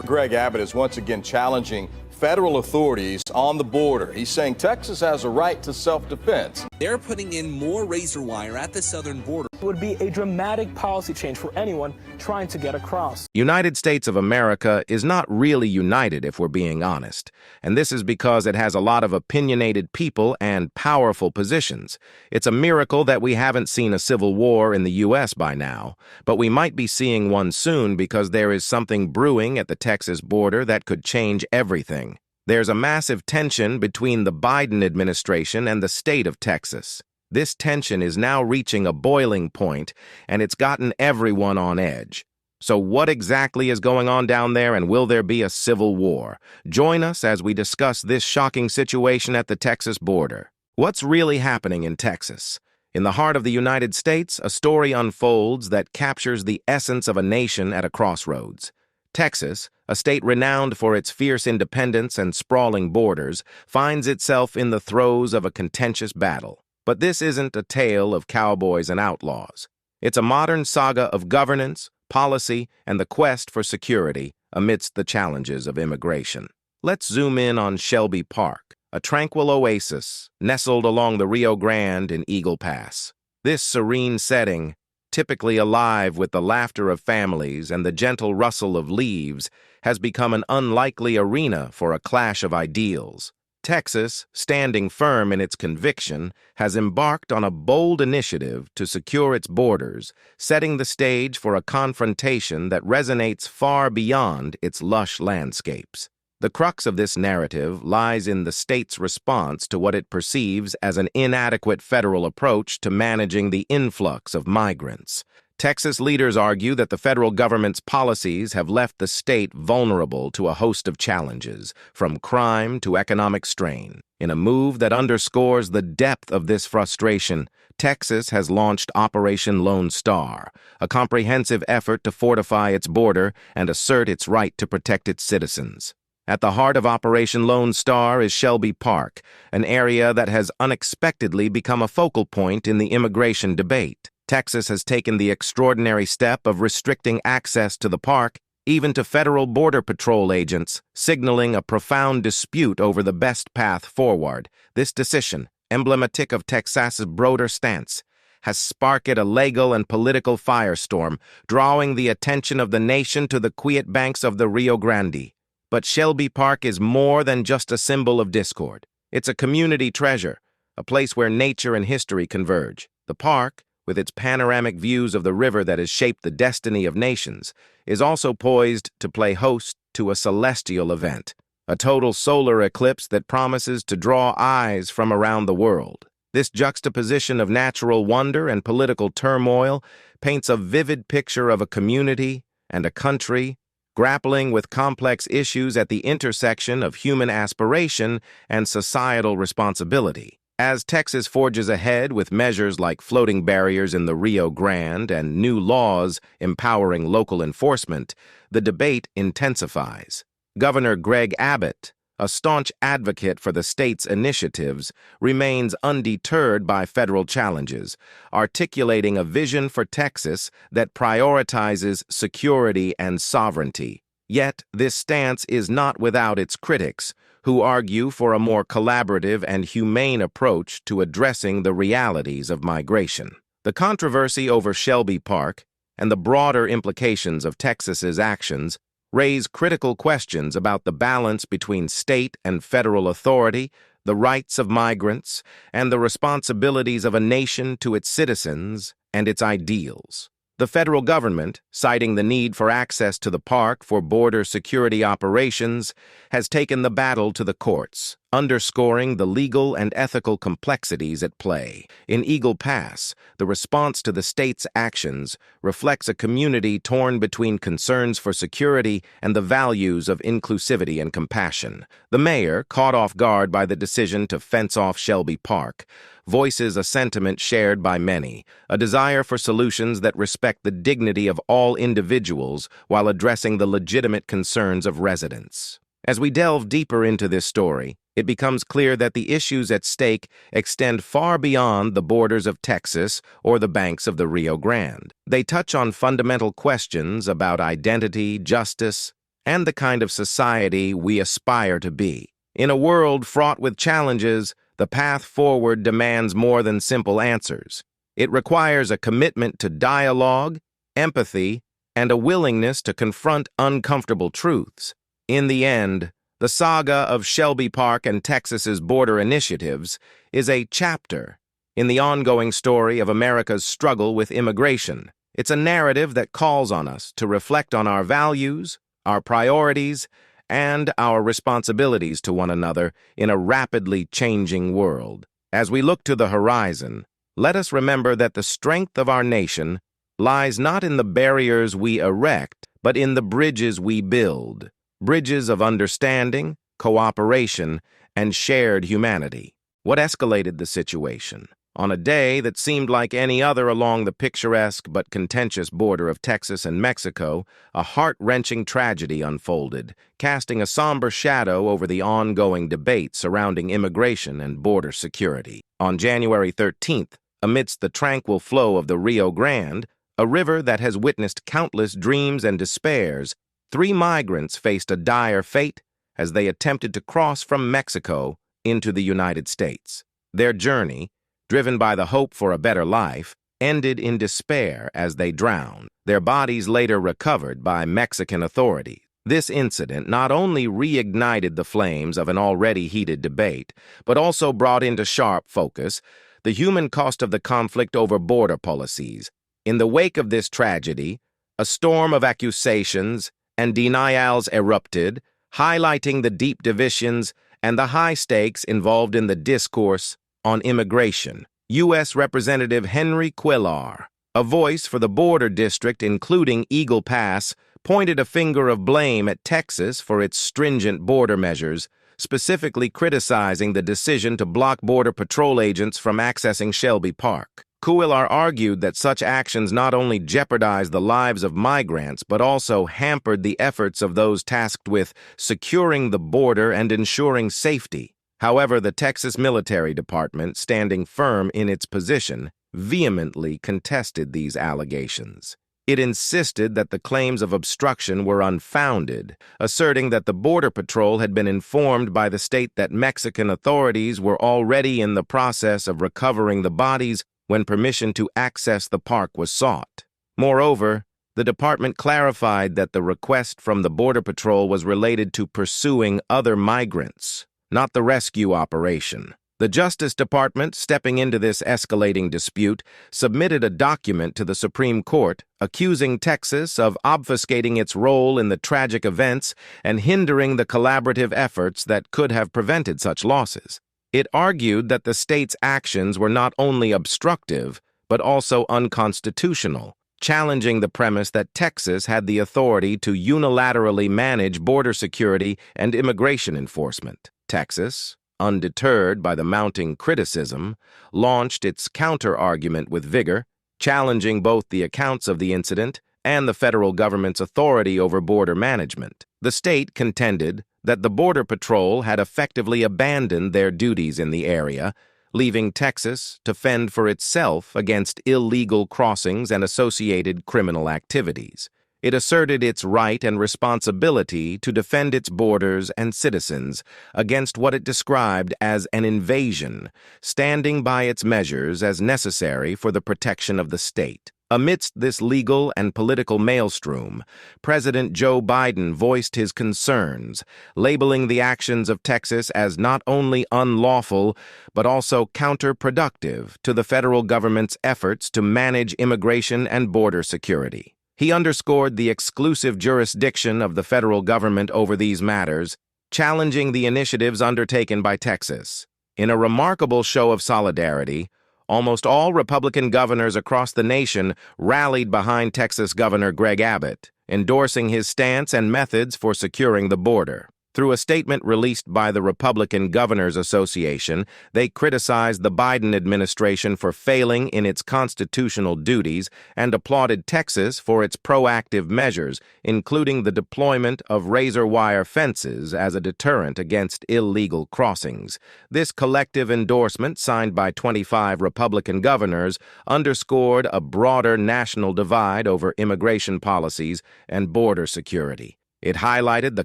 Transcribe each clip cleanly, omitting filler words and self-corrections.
Greg Abbott is once again challenging federal authorities on the border. He's saying Texas has a right to self-defense. They're putting in more razor wire at the southern border. It would be a dramatic policy change for anyone trying to get across. United States of America is not really united, if we're being honest. And this is because it has a lot of opinionated people and powerful positions. It's a miracle that we haven't seen a civil war in the U.S. by now, but we might be seeing one soon because there is something brewing at the Texas border that could change everything. There's a massive tension between the Biden administration and the state of Texas. This tension is now reaching a boiling point, and it's gotten everyone on edge. So what exactly is going on down there, and will there be a civil war? Join us as we discuss this shocking situation at the Texas border. What's really happening in Texas? In the heart of the United States, a story unfolds that captures the essence of a nation at a crossroads. Texas, a state renowned for its fierce independence and sprawling borders, finds itself in the throes of a contentious battle. But this isn't a tale of cowboys and outlaws. It's a modern saga of governance, policy, and the quest for security amidst the challenges of immigration. Let's zoom in on Shelby Park, a tranquil oasis nestled along the Rio Grande in Eagle Pass. This serene setting, typically alive with the laughter of families and the gentle rustle of leaves, has become an unlikely arena for a clash of ideals. Texas, standing firm in its conviction, has embarked on a bold initiative to secure its borders, setting the stage for a confrontation that resonates far beyond its lush landscapes. The crux of this narrative lies in the state's response to what it perceives as an inadequate federal approach to managing the influx of migrants. Texas leaders argue that the federal government's policies have left the state vulnerable to a host of challenges, from crime to economic strain. In a move that underscores the depth of this frustration, Texas has launched Operation Lone Star, a comprehensive effort to fortify its border and assert its right to protect its citizens. At the heart of Operation Lone Star is Shelby Park, an area that has unexpectedly become a focal point in the immigration debate. Texas has taken the extraordinary step of restricting access to the park, even to federal Border Patrol agents, signaling a profound dispute over the best path forward. This decision, emblematic of Texas's broader stance, has sparked a legal and political firestorm, drawing the attention of the nation to the quiet banks of the Rio Grande. But Shelby Park is more than just a symbol of discord. It's a community treasure, a place where nature and history converge. The park, with its panoramic views of the river that has shaped the destiny of nations, is also poised to play host to a celestial event, a total solar eclipse that promises to draw eyes from around the world. This juxtaposition of natural wonder and political turmoil paints a vivid picture of a community and a country grappling with complex issues at the intersection of human aspiration and societal responsibility. As Texas forges ahead with measures like floating barriers in the Rio Grande and new laws empowering local enforcement, the debate intensifies. Governor Greg Abbott, a staunch advocate for the state's initiatives, remains undeterred by federal challenges, articulating a vision for Texas that prioritizes security and sovereignty. Yet, this stance is not without its critics, who argue for a more collaborative and humane approach to addressing the realities of migration. The controversy over Shelby Park and the broader implications of Texas's actions raise critical questions about the balance between state and federal authority, the rights of migrants, and the responsibilities of a nation to its citizens and its ideals. The federal government, citing the need for access to the park for border security operations, has taken the battle to the courts, underscoring the legal and ethical complexities at play. In Eagle Pass, the response to the state's actions reflects a community torn between concerns for security and the values of inclusivity and compassion. The mayor, caught off guard by the decision to fence off Shelby Park, voices a sentiment shared by many, a desire for solutions that respect the dignity of all individuals while addressing the legitimate concerns of residents. As we delve deeper into this story, it becomes clear that the issues at stake extend far beyond the borders of Texas or the banks of the Rio Grande. They touch on fundamental questions about identity, justice, and the kind of society we aspire to be. In a world fraught with challenges, the path forward demands more than simple answers. It requires a commitment to dialogue, empathy, and a willingness to confront uncomfortable truths. In the end, the saga of Shelby Park and Texas's border initiatives is a chapter in the ongoing story of America's struggle with immigration. It's a narrative that calls on us to reflect on our values, our priorities, and our responsibilities to one another in a rapidly changing world. As we look to the horizon, let us remember that the strength of our nation lies not in the barriers we erect, but in the bridges we build, bridges of understanding, cooperation, and shared humanity. What escalated the situation? On a day that seemed like any other along the picturesque but contentious border of Texas and Mexico, a heart-wrenching tragedy unfolded, casting a somber shadow over the ongoing debate surrounding immigration and border security. On January 13th, amidst the tranquil flow of the Rio Grande, a river that has witnessed countless dreams and despairs, 3 migrants faced a dire fate as they attempted to cross from Mexico into the United States. Their journey, driven by the hope for a better life, ended in despair as they drowned. Their bodies later recovered by Mexican authorities. This incident not only reignited the flames of an already heated debate, but also brought into sharp focus the human cost of the conflict over border policies. In the wake of this tragedy, a storm of accusations and denials erupted, highlighting the deep divisions and the high stakes involved in the discourse on immigration. U.S. Representative Henry Cuellar, a voice for the border district including Eagle Pass, pointed a finger of blame at Texas for its stringent border measures, specifically criticizing the decision to block Border Patrol agents from accessing Shelby Park. Cuellar argued that such actions not only jeopardized the lives of migrants but also hampered the efforts of those tasked with securing the border and ensuring safety. However, the Texas Military Department, standing firm in its position, vehemently contested these allegations. It insisted that the claims of obstruction were unfounded, asserting that the Border Patrol had been informed by the state that Mexican authorities were already in the process of recovering the bodies when permission to access the park was sought. Moreover, the department clarified that the request from the Border Patrol was related to pursuing other migrants, not the rescue operation. The Justice Department, stepping into this escalating dispute, submitted a document to the Supreme Court accusing Texas of obfuscating its role in the tragic events and hindering the collaborative efforts that could have prevented such losses. It argued that the state's actions were not only obstructive, but also unconstitutional, challenging the premise that Texas had the authority to unilaterally manage border security and immigration enforcement. Texas, undeterred by the mounting criticism, launched its counter-argument with vigor, challenging both the accounts of the incident and the federal government's authority over border management. The state contended that the Border Patrol had effectively abandoned their duties in the area, leaving Texas to fend for itself against illegal crossings and associated criminal activities. It asserted its right and responsibility to defend its borders and citizens against what it described as an invasion, standing by its measures as necessary for the protection of the state. Amidst this legal and political maelstrom, President Joe Biden voiced his concerns, labeling the actions of Texas as not only unlawful, but also counterproductive to the federal government's efforts to manage immigration and border security. He underscored the exclusive jurisdiction of the federal government over these matters, challenging the initiatives undertaken by Texas. In a remarkable show of solidarity, almost all Republican governors across the nation rallied behind Texas Governor Greg Abbott, endorsing his stance and methods for securing the border. Through a statement released by the Republican Governors Association, they criticized the Biden administration for failing in its constitutional duties and applauded Texas for its proactive measures, including the deployment of razor-wire fences as a deterrent against illegal crossings. This collective endorsement, signed by 25 Republican governors, underscored a broader national divide over immigration policies and border security. It highlighted the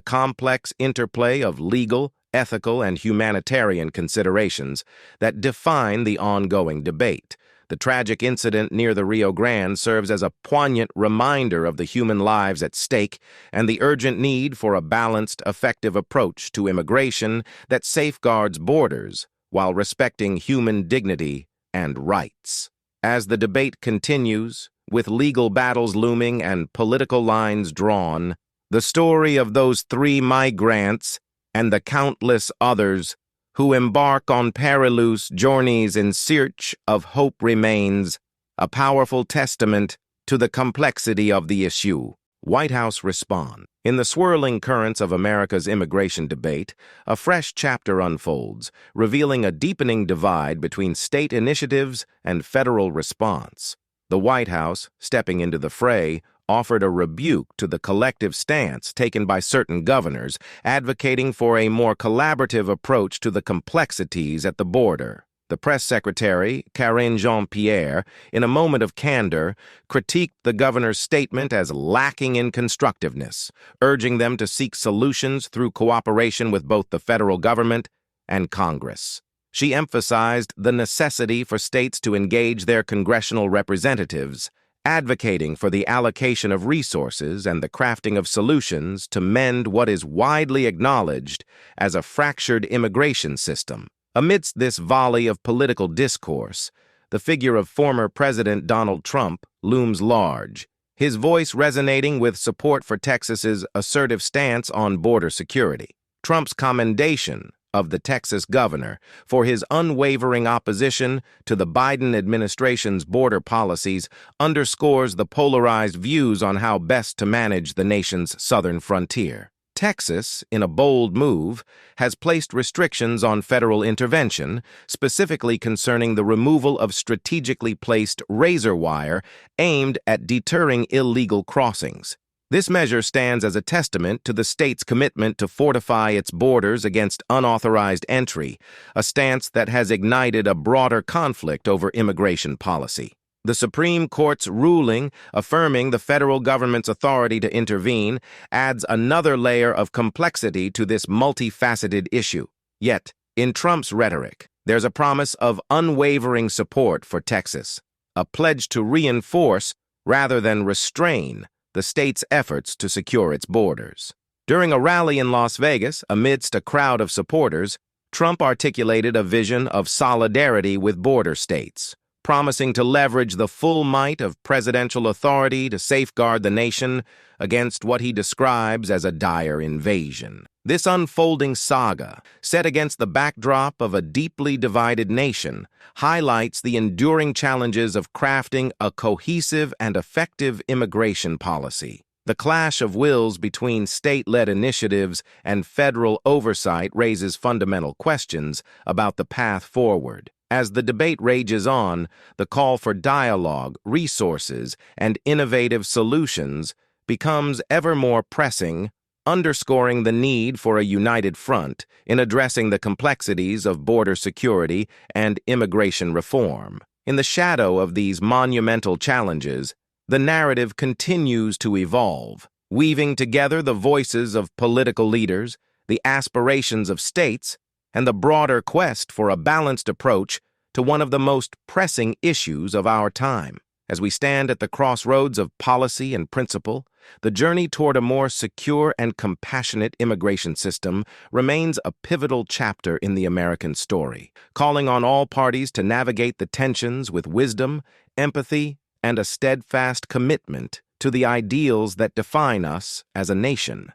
complex interplay of legal, ethical, and humanitarian considerations that define the ongoing debate. The tragic incident near the Rio Grande serves as a poignant reminder of the human lives at stake and the urgent need for a balanced, effective approach to immigration that safeguards borders while respecting human dignity and rights. As the debate continues, with legal battles looming and political lines drawn, the story of those 3 migrants and the countless others who embark on perilous journeys in search of hope remains a powerful testament to the complexity of the issue. White House response. In the swirling currents of America's immigration debate, a fresh chapter unfolds, revealing a deepening divide between state initiatives and federal response. The White House, stepping into the fray, offered a rebuke to the collective stance taken by certain governors, advocating for a more collaborative approach to the complexities at the border. The press secretary, Karine Jean-Pierre, in a moment of candor, critiqued the governor's statement as lacking in constructiveness, urging them to seek solutions through cooperation with both the federal government and Congress. She emphasized the necessity for states to engage their congressional representatives, advocating for the allocation of resources and the crafting of solutions to mend what is widely acknowledged as a fractured immigration system. Amidst this volley of political discourse, the figure of former President Donald Trump looms large, his voice resonating with support for Texas's assertive stance on border security. Trump's commendation of the Texas governor for his unwavering opposition to the Biden administration's border policies underscores the polarized views on how best to manage the nation's southern frontier. Texas, in a bold move, has placed restrictions on federal intervention, specifically concerning the removal of strategically placed razor wire aimed at deterring illegal crossings. This measure stands as a testament to the state's commitment to fortify its borders against unauthorized entry, a stance that has ignited a broader conflict over immigration policy. The Supreme Court's ruling affirming the federal government's authority to intervene adds another layer of complexity to this multifaceted issue. Yet, in Trump's rhetoric, there's a promise of unwavering support for Texas, a pledge to reinforce rather than restrain the state's efforts to secure its borders. During a rally in Las Vegas, amidst a crowd of supporters, Trump articulated a vision of solidarity with border states, promising to leverage the full might of presidential authority to safeguard the nation against what he describes as a dire invasion. This unfolding saga, set against the backdrop of a deeply divided nation, highlights the enduring challenges of crafting a cohesive and effective immigration policy. The clash of wills between state-led initiatives and federal oversight raises fundamental questions about the path forward. As the debate rages on, the call for dialogue, resources, and innovative solutions becomes ever more pressing, underscoring the need for a united front in addressing the complexities of border security and immigration reform. In the shadow of these monumental challenges, the narrative continues to evolve, weaving together the voices of political leaders, the aspirations of states, and the broader quest for a balanced approach to one of the most pressing issues of our time. As we stand at the crossroads of policy and principle, the journey toward a more secure and compassionate immigration system remains a pivotal chapter in the American story, calling on all parties to navigate the tensions with wisdom, empathy, and a steadfast commitment to the ideals that define us as a nation.